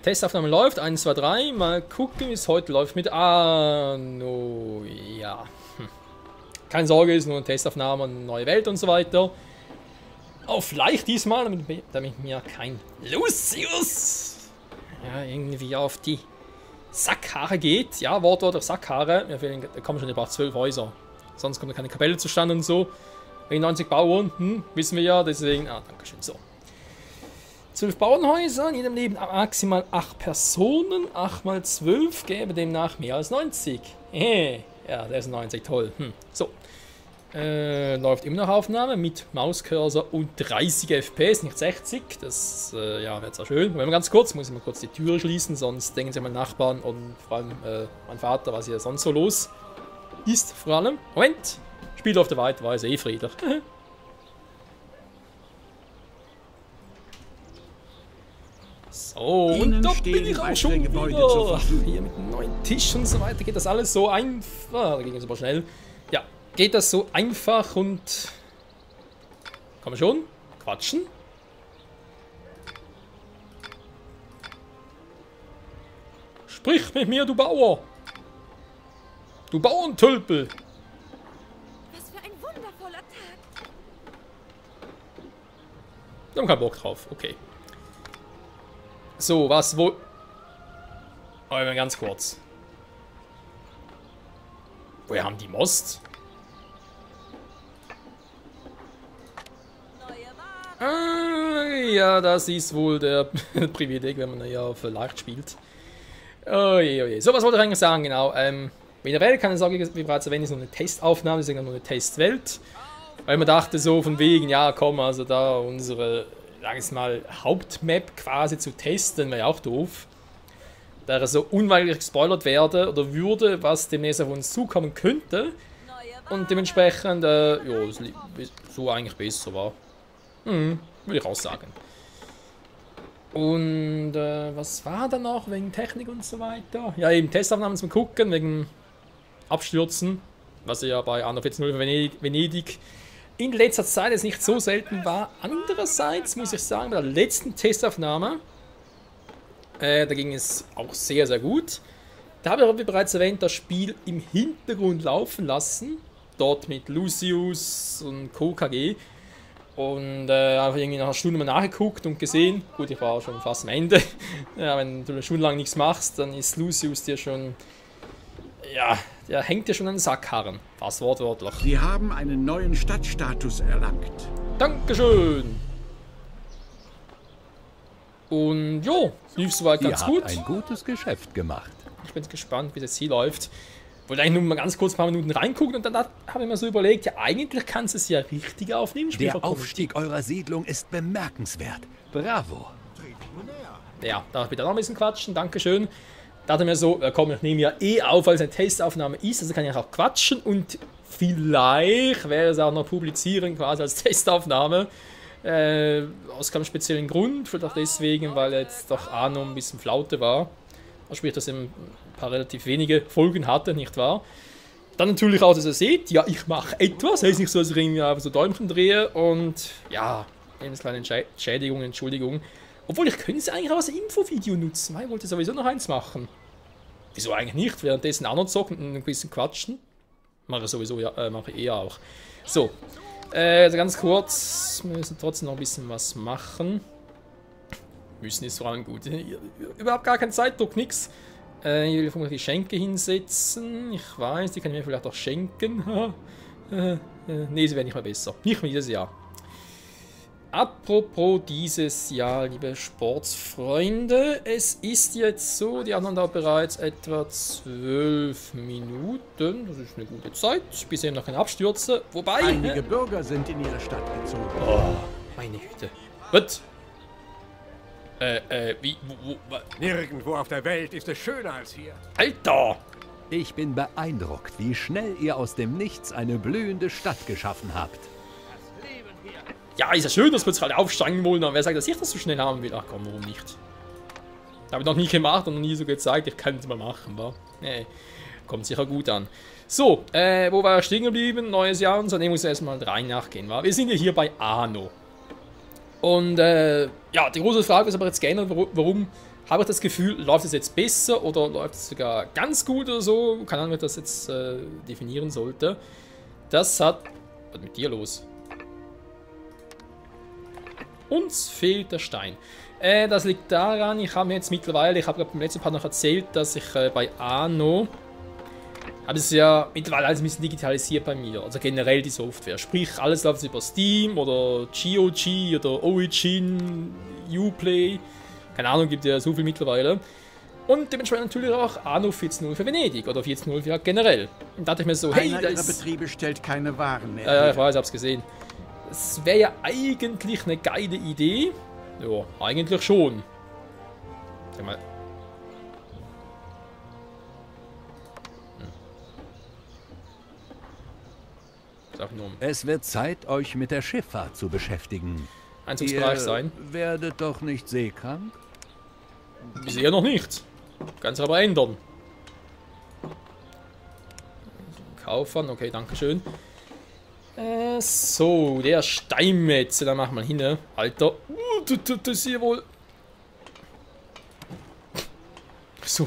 Testaufnahme läuft. 1, 2, 3. Mal gucken, wie es heute läuft mit Anno. Ja. Keine Sorge, ist nur eine Testaufnahme, eine neue Welt und so weiter. Auf leicht diesmal, damit mir kein Lucius irgendwie auf die Sackhaare geht. Ja, Wortwort auf Sackhaare. Mir fehlen, da kommen schon über 12 Häuser. Sonst kommt keine Kapelle zustande und so. Wegen 90 Bauern, wissen wir ja, deswegen. Dankeschön. So. 12 Bauernhäuser, in jedem Leben maximal 8 Personen. 8 mal 12 gäbe demnach mehr als 90. Ja, der ist 90, toll. So. Läuft immer noch Aufnahme mit Mauscursor und 30 FPS, nicht 60. Das ja, wäre zwar schön. Wenn wir ganz kurz, muss ich mal kurz die Türe schließen, sonst denken sie meine Nachbarn und vor allem mein Vater, was hier sonst so los ist. Vor allem. Moment! Spielt auf der Weitweise, friedlich. So, und da bin ich auch schon wieder. Hier mit einem neuen Tisch und so weiter geht das alles so einfach. Da ging es aber schnell. Ja, geht das so einfach und... Kann man schon? Quatschen? Sprich mit mir, du Bauer! Du Bauerntölpel! Was für ein wundervoller Tag! Wir haben keinen Bock drauf, okay. So, was, wo... Oh, ganz kurz. Woher haben die Most? Ja, das ist wohl der Privileg, wenn man ja auf leicht spielt. Oh je, oh je. So, was wollte ich eigentlich sagen, genau. Generell kann ich sagen, wie bereits erwähnt, ist nur eine Testaufnahme, deswegen nur eine Testwelt. Weil man dachte so von wegen, ja komm, also da unsere, sag ich mal, Hauptmap quasi zu testen, wäre ja auch doof. Da er so unweigerlich gespoilert werde oder würde, was demnächst auf uns zukommen könnte. Und dementsprechend, ja, so eigentlich besser war. Würde ich auch sagen. Und was war da noch wegen Technik und so weiter? Ja, eben Testaufnahmen zum Gucken, wegen Abstürzen, was ja bei Anno 14.0 Venedig in letzter Zeit jetzt nicht so selten war. Andererseits muss ich sagen, bei der letzten Testaufnahme, da ging es auch sehr, sehr gut. Da habe ich, wie bereits erwähnt, das Spiel im Hintergrund laufen lassen. Dort mit Lucius und KKG. Und einfach irgendwie nach einer Stunde mal nachgeguckt und gesehen, gut, ich war schon fast am Ende. Ja, wenn du eine Stunde lang nichts machst, dann ist Lucius dir schon, ja, der hängt dir schon an den Sackkarren. Fast wortwörtlich. Sie haben einen neuen Stadtstatus erlangt. Dankeschön. Und jo, lief soweit ganz gut. Ein gutes Geschäft gemacht. Ich bin gespannt, wie das hier läuft. Wollte eigentlich nur mal ganz kurz ein paar Minuten reingucken und dann habe ich mir so überlegt, ja eigentlich kannst du es ja richtig aufnehmen. Der Aufstieg eurer Siedlung ist bemerkenswert. Bravo. Ja, darf ich bitte noch ein bisschen quatschen, dankeschön. Da dachte ich mir so, komm, ich nehme ja eh auf, weil es eine Testaufnahme ist, also kann ich auch quatschen und vielleicht werde ich es auch noch publizieren, quasi als Testaufnahme. Aus keinem speziellen Grund, vielleicht auch deswegen, weil jetzt doch Anno ein bisschen Flaute war. Sprich, dass er ein paar relativ wenige Folgen hatte, nicht wahr? Dann natürlich auch, dass ihr seht, ja, ich mache etwas, heißt nicht so, dass ich irgendwie einfach so Däumchen drehe und ja, eine kleine Entschädigung, Entschuldigung. Obwohl, ich könnte es eigentlich auch als Infovideo nutzen, weil ich wollte sowieso noch eins machen. Wieso eigentlich nicht? Währenddessen auch noch zocken und ein bisschen quatschen. Mache ich sowieso, ja, mache ich eher auch. So, also ganz kurz, wir müssen trotzdem noch ein bisschen was machen. Müssen ist vor allem gut. Überhaupt gar kein Zeitdruck, nix. Ich will vermutlich die Schenke hinsetzen. Ich weiß, die kann ich mir vielleicht auch schenken. Ne, sie werden nicht mehr besser. Nicht mehr dieses Jahr. Apropos dieses Jahr, liebe Sportsfreunde. Es ist jetzt so, die anderen da bereits etwa 12 Minuten. Das ist eine gute Zeit. Bis eben noch keine Abstürze. Wobei... Einige Bürger sind in ihre Stadt gezogen. Oh, meine Güte. Was? Wie, Nirgendwo auf der Welt ist es schöner als hier. Alter! Ich bin beeindruckt, wie schnell ihr aus dem Nichts eine blühende Stadt geschaffen habt. Ja, ist ja schön, dass wir uns alle aufsteigen wollen, aber wer sagt, dass ich das so schnell haben will? Ach komm, warum nicht? Habe ich noch nie gemacht und noch nie so gezeigt, ich kann es mal machen, wa? Nee, kommt sicher gut an. So, wo war ich stehen geblieben? Neues Jahr und so, ne, muss ich erstmal rein nachgehen, wa? Wir sind ja hier bei Anno. Und ja, die große Frage ist aber jetzt geändert, warum habe ich das Gefühl, läuft es jetzt besser oder läuft es sogar ganz gut oder so? Keine Ahnung, wie ich das jetzt definieren sollte. Das hat... Was ist mit dir los? Uns fehlt der Stein. Das liegt daran, ich habe mir jetzt mittlerweile, ich habe beim letzten Part noch erzählt, dass ich bei Anno habe es ja mittlerweile alles ein bisschen digitalisiert bei mir. Also generell die Software. Sprich, alles läuft über Steam oder GOG oder Origin, Uplay. Keine Ahnung, gibt ja so viel mittlerweile. Und dementsprechend natürlich auch Anno 14.0 für Venedig oder 14.0 für generell. Und da dachte ich mir so, hey, Einer da ihrer ist... Betriebe stellt keine Waren mehr. Ja, ich weiß, ich hab's gesehen. Das wäre ja eigentlich eine geile Idee. Ja, eigentlich schon. Sag mal. Sag nur. Es wird Zeit, euch mit der Schifffahrt zu beschäftigen. Einzugsbereich sein. Werdet doch nicht seekrank? Bisher noch nicht. Kann's aber ändern. Kaufen, okay, dankeschön. So, der Steinmetz, da machen wir hin, ne? Alter. Das ist hier wohl... So.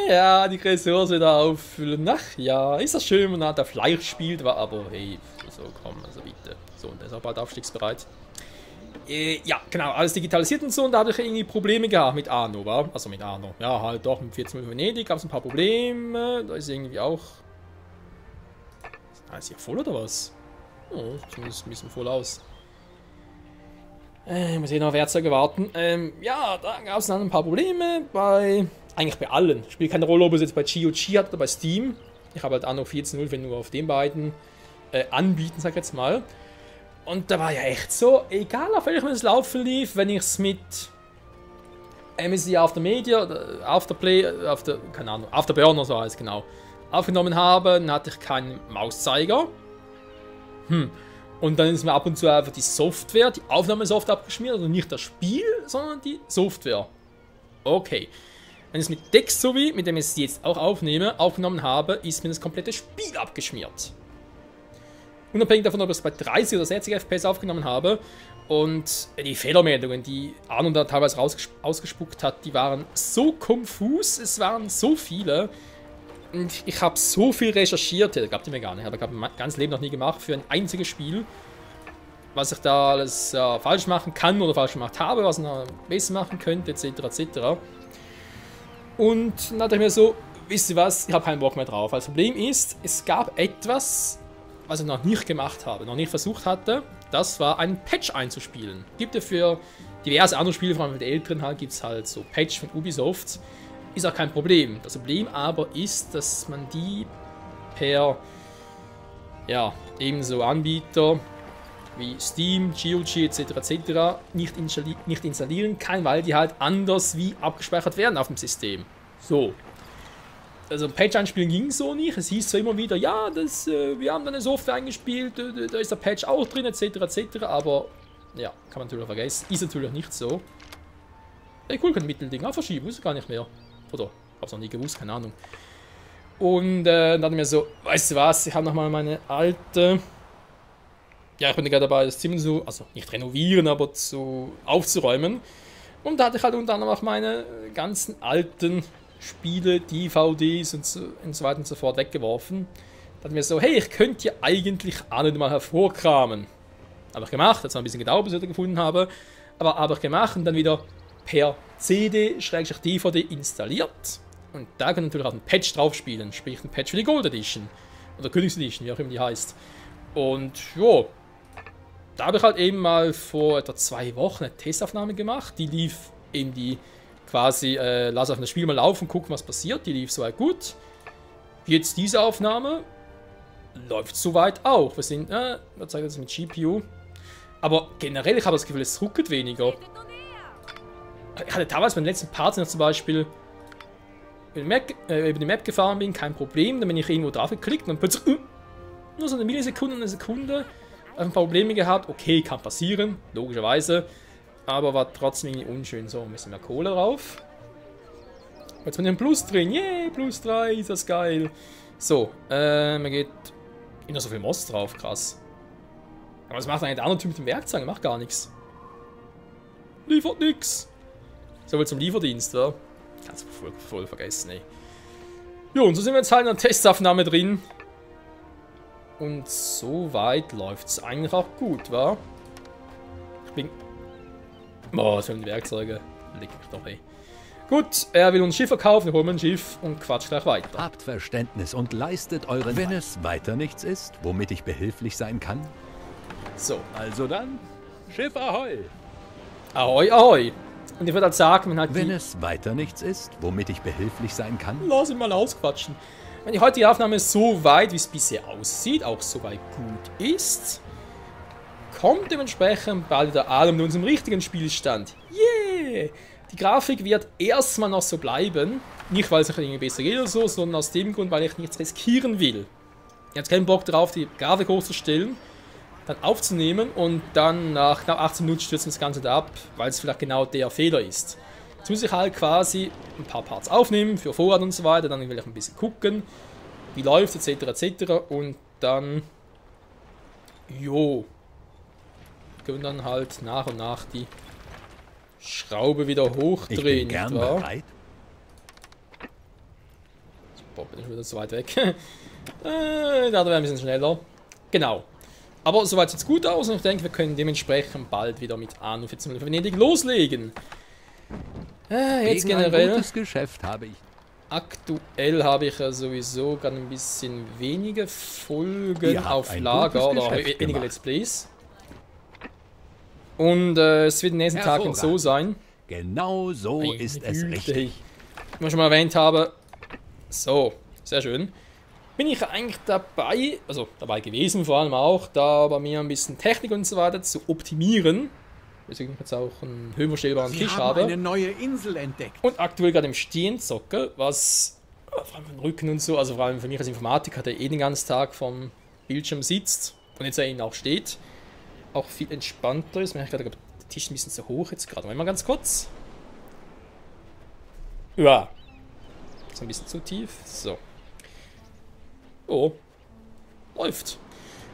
Ja, die Ressource da auffüllen. Ach ja, ist das schön, wenn man da Fleisch spielt, aber hey, so komm, also bitte. So, und der ist auch bald aufstiegsbereit. Ja, genau, alles digitalisiert und so, und da habe ich irgendwie Probleme gehabt mit Anno, wa? Also mit Anno. Ja, halt doch, mit 14 Venedig gab es ein paar Probleme. Da ist irgendwie auch... Ist hier voll oder was? Oh, zumindest ein bisschen voll aus. Ich muss hier noch Werkzeuge warten. Ja, da gab es dann ein paar Probleme eigentlich bei allen. Spielt keine Rolle, ob es jetzt bei GOG hat oder bei Steam. Ich habe halt Anno 14.0 nur auf den beiden anbieten, sag ich jetzt mal. Und da war ja echt so, egal auf welchem es laufen lief, wenn ich es mit MSI Aftermedia oder Afterplay, keine Ahnung, Afterburner, so heißt es genau, aufgenommen habe, dann hatte ich keinen Mauszeiger. Und dann ist mir ab und zu einfach die Software, die Aufnahmesoftware abgeschmiert, also nicht das Spiel, sondern die Software. Okay. Wenn ich es mit Dexovi, mit dem ich es jetzt auch aufgenommen habe, ist mir das komplette Spiel abgeschmiert. Unabhängig davon, ob ich es bei 30 oder 60 FPS aufgenommen habe. Und die Fehlermeldungen, die Arno da teilweise ausgespuckt hat, die waren so konfus, es waren so viele. Und ich habe so viel recherchiert, das gab es mir gar nicht, ich habe mein ganzes Leben noch nie gemacht für ein einziges Spiel. Was ich da alles falsch machen kann oder falsch gemacht habe, was ich noch besser machen könnte, etc. etc. Und dann dachte ich mir so, wisst ihr was, ich habe keinen Bock mehr drauf. Das Problem ist, es gab etwas, was ich noch nicht gemacht habe, noch nicht versucht hatte. Das war ein Patch einzuspielen. Gibt ja für diverse andere Spiele, vor allem mit älteren halt, gibt es halt so Patch von Ubisoft. Ist auch kein Problem. Das Problem aber ist, dass man die per, ja, ebenso Anbieter wie Steam, GOG etc. etc. nicht installieren kann, weil die halt anders wie abgespeichert werden auf dem System. So. Also Patch einspielen ging so nicht. Es hieß zwar immer wieder, ja, wir haben da eine Software eingespielt, da ist der Patch auch drin etc. etc. Aber ja, kann man natürlich vergessen. Ist natürlich nicht so. Ey, cool, kein Mittelding. Verschieben, wusste gar nicht mehr. Oder, hab's noch nie gewusst, keine Ahnung. Und dann dachte ich mir so, weißt du was, ich habe nochmal meine alte... Ja, ich bin gerade dabei, das Zimmer so, also nicht renovieren, aber aufzuräumen. Und da hatte ich halt unter anderem auch meine ganzen alten Spiele, DVDs und so weiter und so fort weggeworfen. Da dachte ich mir so, hey, ich könnte ja eigentlich alle mal hervorkramen. Habe ich gemacht, hat zwar ein bisschen gedauert, bis ich das gefunden habe, aber habe ich gemacht und dann wieder per CD/DVD installiert. Und da kann natürlich auch ein Patch drauf spielen, sprich ein Patch für die Gold Edition. Oder Königs Edition, wie auch immer die heißt. Und ja, da habe ich halt eben mal vor etwa 2 Wochen eine Testaufnahme gemacht. Die lief in die quasi, lass auf das Spiel mal laufen, gucken, was passiert. Die lief soweit gut. Jetzt diese Aufnahme läuft soweit auch. Wir sind, was zeigt das mit GPU? Aber generell, ich habe das Gefühl, es ruckelt weniger. Ich hatte teilweise beim letzten Part zum Beispiel über die Map gefahren bin, kein Problem. Dann bin ich irgendwo drauf geklickt und plötzlich nur so eine Millisekunde, eine Sekunde, ein paar Probleme gehabt. Okay, kann passieren, logischerweise. Aber war trotzdem irgendwie unschön. So, ein bisschen mehr Kohle drauf. Jetzt bin ich im Plus drin. Yay, plus 3, ist das geil. So, man geht immer so viel Moss drauf, krass. Aber was macht eigentlich der andere Typ mit dem Werkzeug? Macht gar nichts. Liefert nix. So wohl zum Lieferdienst, wa? Kannst du voll vergessen, ey. Jo, und so sind wir jetzt halt in der Testaufnahme drin. Und soweit läuft es eigentlich auch gut, wa? Ich bin... Boah, was für ein Werkzeuge. Leg mich doch, ey. Gut, er will uns ein Schiff verkaufen, wir holen ein Schiff und quatscht gleich weiter. Habt Verständnis und leistet euren... Wenn es weiter nichts ist, womit ich behilflich sein kann? So. Also dann, Schiff Ahoi! Ahoi, ahoi. Und ich würde halt sagen, wenn halt Wenn es weiter nichts ist, womit ich behilflich sein kann? Lass ihn mal ausquatschen. Wenn die heutige Aufnahme so weit, wie es bisher aussieht, auch so weit gut ist, kommt dementsprechend bald wieder allem in unserem richtigen Spielstand. Yeah! Die Grafik wird erstmal noch so bleiben. Nicht, weil es nicht irgendwie besser geht oder so, sondern aus dem Grund, weil ich nichts riskieren will. Ich habe keinen Bock darauf, die Grafik hochzustellen, dann aufzunehmen und dann nach knapp 18 Minuten stürzt das Ganze da ab, weil es vielleicht genau der Fehler ist. Jetzt muss ich halt quasi ein paar Parts aufnehmen für Vorrat und so weiter, dann will ich ein bisschen gucken, wie läuft etc. etc. und dann, jo, können dann halt nach und nach die Schraube wieder hochdrehen. Ich bin gern bereit. Boah, bin ich wieder so weit weg. Da wäre ein bisschen schneller. Genau. Aber soweit sieht es gut aus und ich denke, wir können dementsprechend bald wieder mit Anno 14 für Venedig loslegen. Jetzt Gegen generell. ein gutes Geschäft habe ich. Aktuell habe ich ja sowieso gerade ein bisschen weniger Folgen Ihr habt auf ein Lager gutes oder Geschäft weniger gemacht. Let's Plays. Und es wird in den nächsten Tagen so sein. Genau so ist es richtig. Wie ich schon mal erwähnt habe. So, sehr schön. Bin ich eigentlich dabei, also dabei gewesen vor allem auch, da bei mir ein bisschen Technik und so weiter zu optimieren. Deswegen ich jetzt auch einen höhenverstellbaren Tisch habe. eine neue Insel entdeckt. Und aktuell gerade im Stehen zocke, was vor allem für den Rücken und so, also vor allem für mich als Informatiker, der eh den ganzen Tag vom Bildschirm sitzt und jetzt eben auch steht, auch viel entspannter ist. Ich merke gerade, der Tisch ist ein bisschen zu hoch jetzt gerade. Mal ganz kurz. Ja. Ist ein bisschen zu tief. So. Oh. Läuft.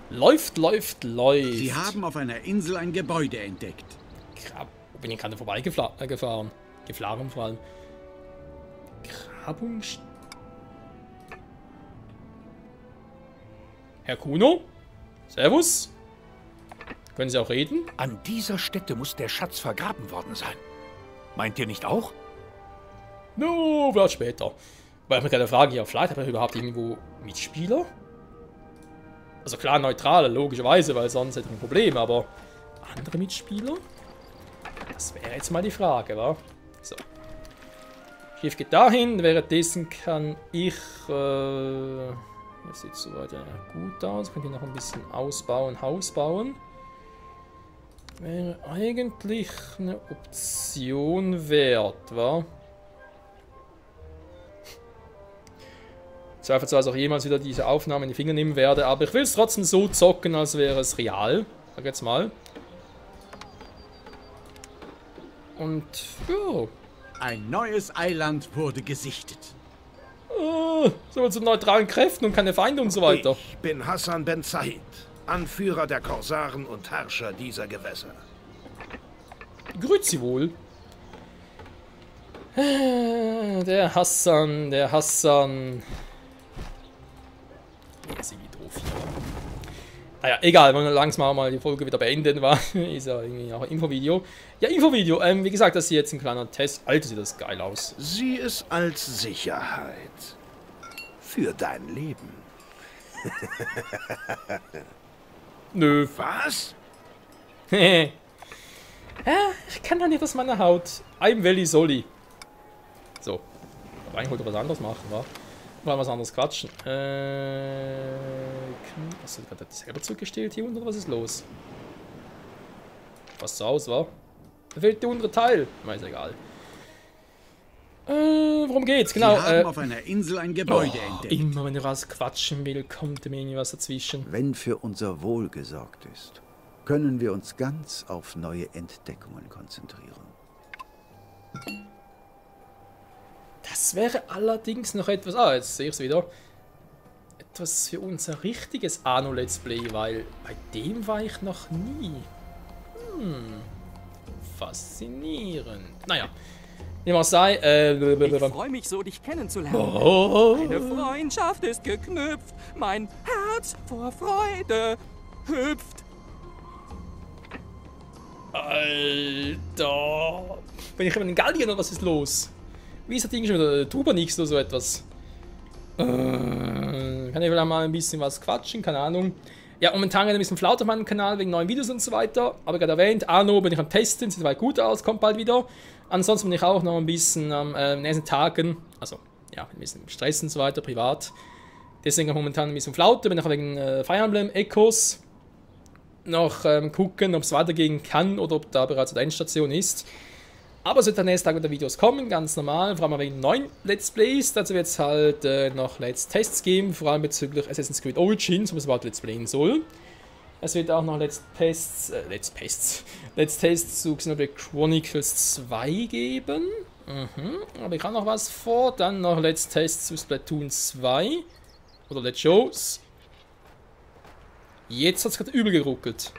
Läuft. Sie haben auf einer Insel ein Gebäude entdeckt. Wo bin ich gerade vorbeigefahren? Gefahren vor allem. Grabung. Herr Kuno? Servus? Können Sie auch reden? An dieser Stätte muss der Schatz vergraben worden sein. Meint ihr nicht auch? No, vielleicht später. Weil ich mir gerade frage, ja, vielleicht habe ich überhaupt irgendwo Mitspieler? Also klar, neutrale, logischerweise, weil sonst hätte ich ein Problem, aber andere Mitspieler? Das wäre jetzt mal die Frage, wa? So. Schiff geht dahin, währenddessen kann ich, das sieht soweit ja gut aus, könnt ihr noch ein bisschen ausbauen, Haus bauen. Wäre eigentlich eine Option wert, wa? Zweifelsweise auch jemals wieder diese Aufnahme in die Finger nehmen werde, aber ich will es trotzdem so zocken, als wäre es real. Sag jetzt mal. Und, ja. Ein neues Eiland wurde gesichtet. So zu neutralen Kräften und keine Feinde und so weiter. Ich bin Hassan Ben Said, Anführer der Korsaren und Herrscher dieser Gewässer. Grüezi wohl. Der Hassan. Ist irgendwie doof hier. Naja, egal, wollen wir langsam mal die Folge wieder beenden, war. Ist ja irgendwie auch ein Infovideo. Ja, Infovideo, wie gesagt, das ist jetzt ein kleiner Test. Alter, sieht das geil aus. Sieh es als Sicherheit. Für dein Leben. Nö. Was? Ja, ich kann doch nicht aus meiner Haut. I'm Valley Soli. So. Aber eigentlich wollte ich was anderes machen, wa? Mal was anderes quatschen. Hast du gerade selber zurückgestellt hier unten oder was ist los? Was so aus war? Da fehlt der untere Teil. Na, ist egal. Worum geht's? Genau. Sie haben auf einer Insel ein Gebäude entdeckt. Immer wenn du was quatschen will, kommt mir irgendwas dazwischen. Wenn für unser Wohl gesorgt ist, können wir uns ganz auf neue Entdeckungen konzentrieren. Das wäre allerdings noch etwas... Ah, jetzt sehe ich es wieder. etwas für unser richtiges Anno Let's Play, weil bei dem war ich noch nie. Faszinierend. Naja, wie man sei, Ich freue mich so, dich kennenzulernen. Meine Freundschaft ist geknüpft, mein Herz vor Freude hüpft. Alter. Bin ich immer in Gallien oder was ist los? Wie ist das Ding schon wieder? Tubanix oder so etwas? Kann ich vielleicht mal ein bisschen was quatschen? Keine Ahnung. Ja, momentan ein bisschen flaut auf meinem Kanal wegen neuen Videos und so weiter. Aber gerade erwähnt, Anno bin ich am Testen, sieht weit gut aus, kommt bald wieder. Ansonsten bin ich auch noch ein bisschen am nächsten Tagen, also ja, ein bisschen Stress und so weiter, privat. Deswegen auch momentan ein bisschen Flaute, bin auch wegen Fire Emblem Echoes noch gucken, ob es weitergehen kann oder ob da bereits eine Endstation ist. Aber es wird der nächste Tag wieder Videos kommen, ganz normal, vor allem wegen neuen Let's Plays. Dazu wird es halt noch Let's Tests geben, vor allem bezüglich Assassin's Creed Origins, was es überhaupt Let's Playen soll. Es wird auch noch Let's Tests zu Xenoblade Chronicles 2 geben. Aber ich habe noch was vor. Dann noch Let's Tests zu Splatoon 2. Oder Let's Shows. Jetzt hat es gerade übel geruckelt.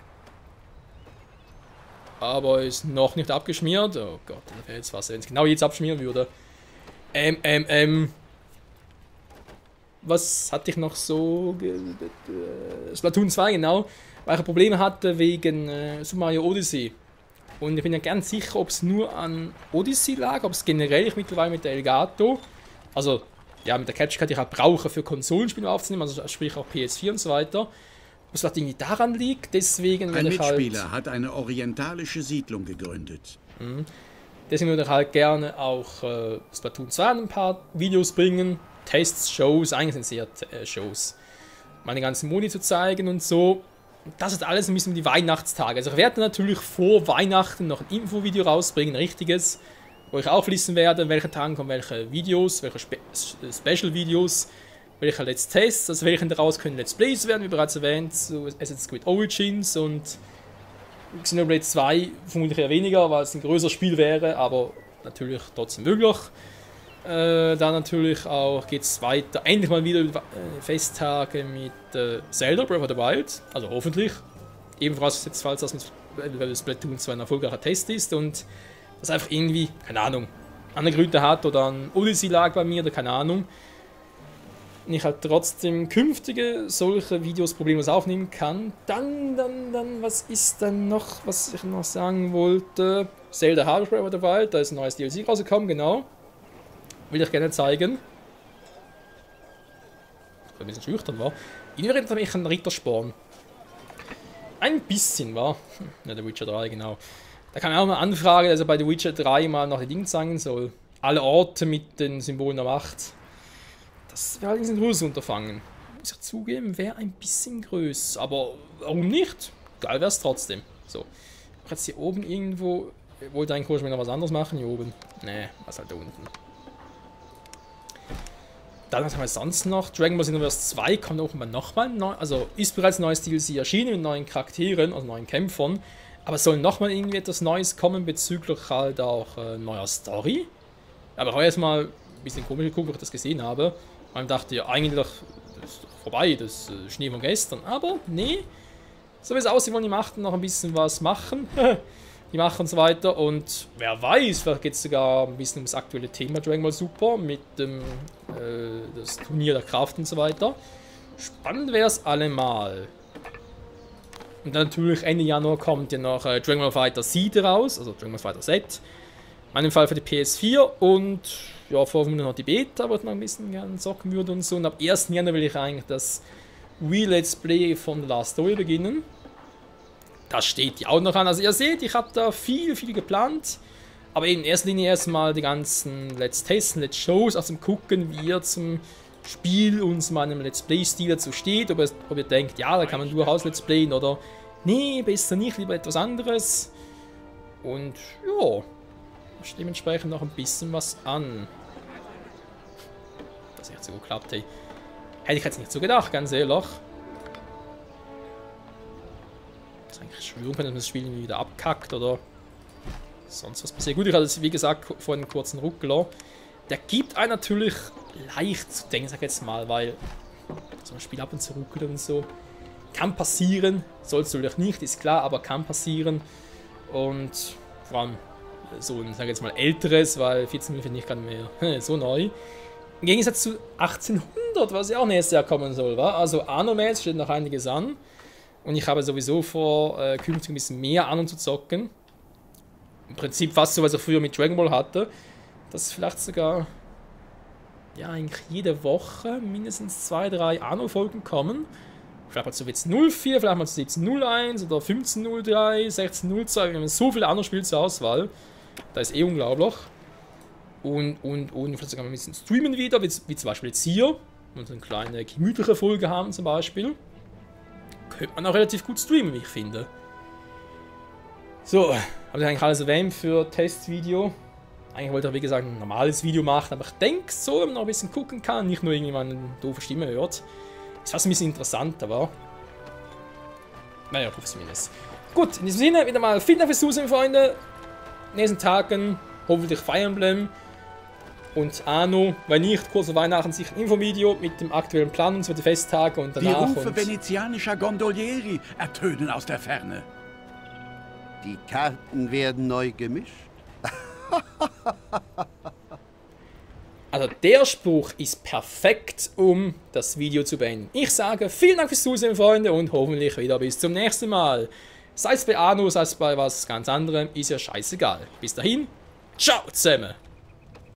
Aber ist noch nicht abgeschmiert. Oh Gott, da wäre jetzt was, wenn es genau jetzt abschmieren würde. Was hatte ich noch so? Splatoon 2, genau. Weil ich Probleme hatte wegen Super Mario Odyssey. Und ich bin ja ganz sicher, ob es nur an Odyssey lag, ob es generell ich mittlerweile mit der Elgato, also ja, mit der Capture Card, die ich halt brauche für Konsolenspiele aufzunehmen, also sprich auch PS4 und so weiter. Ob es vielleicht irgendwie daran liegt, deswegen Ein würde ich Mitspieler hat eine orientalische Siedlung gegründet. Deswegen würde ich halt gerne auch Splatoon 2 ein paar Videos bringen. Tests, Shows, eigentlich sind es eher Shows. Meine ganzen Moni zu zeigen und so. Das ist alles ein bisschen um die Weihnachtstage. Also ich werde natürlich vor Weihnachten noch ein Infovideo rausbringen, ein richtiges, wo ich auflisten werde, an welchen Tagen kommen welche Videos, welche Special-Videos, welche Let's Tests, also welchen daraus können Let's Plays werden, wie bereits erwähnt, so Assassin's Creed Origins und Xenoblade 2 vermutlich eher weniger, weil es ein größeres Spiel wäre, aber natürlich trotzdem möglich. Dann natürlich auch geht es weiter, endlich mal wieder Festtage mit Zelda Breath of the Wild, also hoffentlich. Ebenfalls jetzt, falls das mit Splatoon 2 ein erfolgreicher Test ist und das einfach irgendwie, keine Ahnung, andere Gründe hat oder ein Odyssey lag bei mir oder keine Ahnung. Und ich halt trotzdem künftige solche Videos problemlos aufnehmen kann. Dann, was ist dann noch, was ich noch sagen wollte? Zelda Breath of the Wild, da ist ein neues DLC rausgekommen, genau. Will ich gerne zeigen. Ein bisschen schüchtern war. Ich erinnere mich an Rittersporn. Ein bisschen war. Ja, der Witcher 3, genau. Da kann man auch mal anfragen, dass er bei The Witcher 3 mal nach den Dingen sagen soll. Alle Orte mit den Symbolen der Macht. Das wäre allerdings ein größeres Unterfangen. Muss ich zugeben, wäre ein bisschen größer. Aber warum nicht? Geil wäre es trotzdem. So. Ich jetzt hier oben irgendwo. Wollte eigentlich noch was anderes machen, hier oben. Nee, was halt da unten. Dann haben wir sonst noch Dragon Ball Xenoverse 2 kommt auch immer nochmal neu, also ist bereits ein neues DLC erschienen mit neuen Charakteren, also neuen Kämpfern, aber es soll nochmal irgendwie etwas Neues kommen bezüglich halt auch neuer Story. Aber ich habe jetzt mal ein bisschen komisch geguckt, wo ich das gesehen habe, weil ich dachte, ja eigentlich das ist doch vorbei, das Schnee von gestern, aber nee, so wie es aussieht, wollen die Machten noch ein bisschen was machen. Die machen und so weiter und wer weiß, vielleicht geht es sogar ein bisschen ums aktuelle Thema Dragon Ball Super mit dem das Turnier der Kraft und so weiter. Spannend wäre es allemal. Und dann natürlich Ende Januar kommt ja noch Dragon Ball Fighter Z raus, also Dragon Ball Fighter Z. In meinem Fall für die PS4 und ja, vorher noch die Beta, wo ich noch ein bisschen gerne zocken würde und so. Und ab 1. Januar will ich eigentlich das Wii Let's Play von The Last Story beginnen. Das steht ja auch noch an. Also ihr seht, ich habe da viel geplant. Aber in erster Linie erstmal die ganzen Let's Tests, Let's Shows, also zum Gucken, wie ihr zum Spiel und zu meinem Let's Play-Stil dazu steht. Ob ihr denkt, ja, da kann man durchaus Let's Playen oder nee, besser nicht, lieber etwas anderes. Und ja, steht dementsprechend noch ein bisschen was an. Das echt so gut klappt, hey. Hätte ich jetzt nicht so gedacht, ganz ehrlich. Eigentlich schwören können, dass man das Spiel irgendwie wieder abkackt oder sonst was passiert. Gut, ich hatte es wie gesagt vorhin einen kurzen Ruckler. Der gibt einen natürlich leicht zu denken, sag ich jetzt mal, weil so ein Spiel ab und zu ruckelt und so. Kann passieren, soll es natürlich nicht, ist klar, aber kann passieren. Und vor allem so ein, sage jetzt mal, älteres, weil 14.0 finde ich gar nicht mehr so neu. Im Gegensatz zu 1800, was ja auch nächstes Jahr kommen soll, wa? Also Anno-mäßig steht noch einiges an. Und ich habe sowieso vor, künftig ein bisschen mehr Anno zu zocken. Im Prinzip fast so, was ich früher mit Dragon Ball hatte. Dass vielleicht sogar, ja, eigentlich jede Woche mindestens 2, 3 Anno-Folgen kommen. Vielleicht mal zu WC 04, vielleicht mal zu 17.01 oder 15.03, 16.02. Wir haben so viele Anno-Spiele zur Auswahl. Das ist eh unglaublich. Und vielleicht sogar mal ein bisschen streamen wieder, wie zum Beispiel jetzt hier. Und so eine kleine gemütliche Folge haben zum Beispiel. Könnte man auch relativ gut streamen, wie ich finde. So, habe ich eigentlich alles erwähnt für Testvideo. Eigentlich wollte ich, wie gesagt, ein normales Video machen, aber ich denke so, wenn man noch ein bisschen gucken kann, nicht nur irgendjemand eine doofe Stimme hört. Ist fast ein bisschen interessanter, war. Naja, hoffe zumindest. Gut, in diesem Sinne, wieder mal vielen Dank fürs Zusehen, Freunde. Nächsten Tagen hoffentlich Fire Emblem und Anno, weil nicht, kurz vor Weihnachten sicher ein Infovideo mit dem aktuellen Plan und so die Festtage und danach. Die Rufe venezianischer Gondolieri ertönen aus der Ferne. Die Karten werden neu gemischt. Also der Spruch ist perfekt, um das Video zu beenden. Ich sage vielen Dank fürs Zusehen, Freunde, und hoffentlich wieder bis zum nächsten Mal. Sei es bei Anno, sei es bei was ganz anderem, ist ja scheißegal. Bis dahin, ciao zusammen!